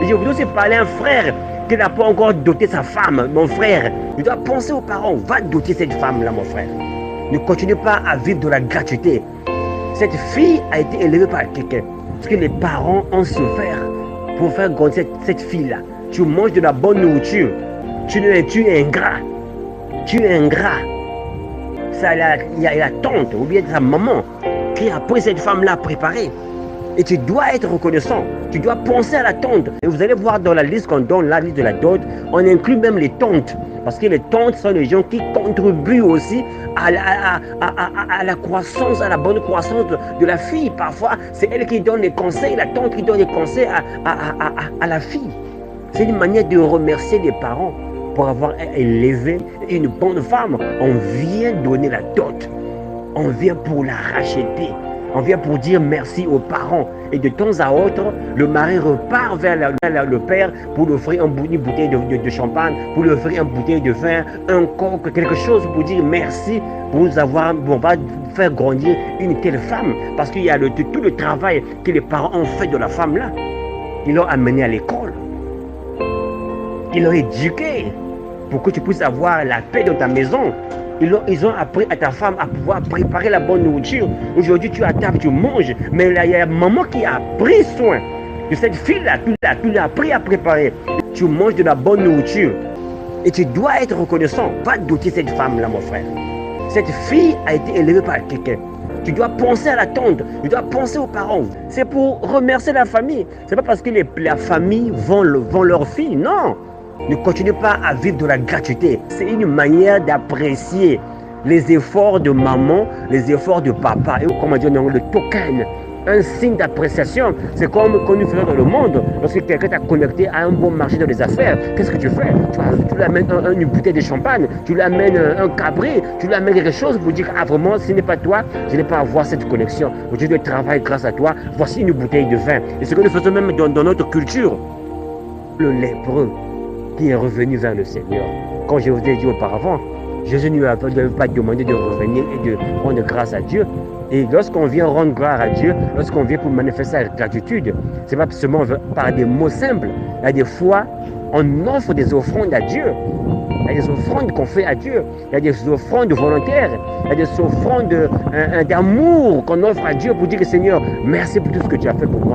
Je voudrais aussi parler à un frère qui n'a pas encore doté sa femme. Mon frère, tu dois penser aux parents. Va doter cette femme-là, mon frère. Ne continue pas à vivre de la gratuité. Cette fille a été élevée par quelqu'un. Parce que les parents ont souffert pour faire grandir cette fille-là. Tu manges de la bonne nourriture. Tu es ingrat. Tu es ingrat. Il y a la tante ou bien sa maman qui a pris cette femme-là à préparer. Et tu dois être reconnaissant. Tu dois penser à la tante. Et vous allez voir dans la liste qu'on donne, la liste de la dot, on inclut même les tantes. Parce que les tantes sont les gens qui contribuent aussi à la croissance, à la bonne croissance de la fille. Parfois, c'est elle qui donne les conseils, la tante qui donne les conseils à la fille. C'est une manière de remercier les parents pour avoir élevé une bonne femme. On vient donner la dot. On vient pour la racheter. On vient pour dire merci aux parents. Et de temps à autre, le mari repart vers le père pour lui offrir une bouteille de champagne, pour lui offrir une bouteille de vin, un coq, quelque chose pour dire merci pour nous avoir, on va faire grandir une telle femme. Parce qu'il y a tout le travail que les parents ont fait de la femme-là. Ils l'ont amenée à l'école. Ils l'ont éduquée pour que tu puisses avoir la paix dans ta maison. Ils ont appris à ta femme à pouvoir préparer la bonne nourriture. Aujourd'hui, tu es à table, tu manges. Mais là, il y a maman qui a pris soin de cette fille-là. Tu l'as appris à préparer. Tu manges de la bonne nourriture. Et tu dois être reconnaissant. Va doter cette femme-là, mon frère. Cette fille a été élevée par quelqu'un. Tu dois penser à la tante. Tu dois penser aux parents. C'est pour remercier la famille. Ce n'est pas parce que la famille vend leur fille. Non. Ne continue pas à vivre de la gratuité. C'est une manière d'apprécier les efforts de maman, les efforts de papa. Et comment dire, le token, un signe d'appréciation. C'est comme nous faisons dans le monde. Lorsque quelqu'un t'a connecté à un bon marché dans les affaires, qu'est-ce que tu fais? Tu lui amènes une bouteille de champagne, tu lui amènes un cabri, tu lui amènes quelque chose pour dire, ah vraiment, ce n'est pas toi, je n'ai pas à avoir cette connexion. Je dois travailler grâce à toi. Voici une bouteille de vin. Et ce que nous faisons même dans notre culture. Le lépreux qui est revenu vers le Seigneur. Comme je vous ai dit auparavant, Jésus ne lui avait pas demandé de revenir et de rendre grâce à Dieu. Et lorsqu'on vient rendre gloire à Dieu, lorsqu'on vient pour manifester la gratitude, ce n'est pas seulement par des mots simples. Il y a des fois, on offre des offrandes à Dieu. Il y a des offrandes qu'on fait à Dieu. Il y a des offrandes volontaires. Il y a des offrandes d'amour qu'on offre à Dieu pour dire, Seigneur, merci pour tout ce que tu as fait pour moi.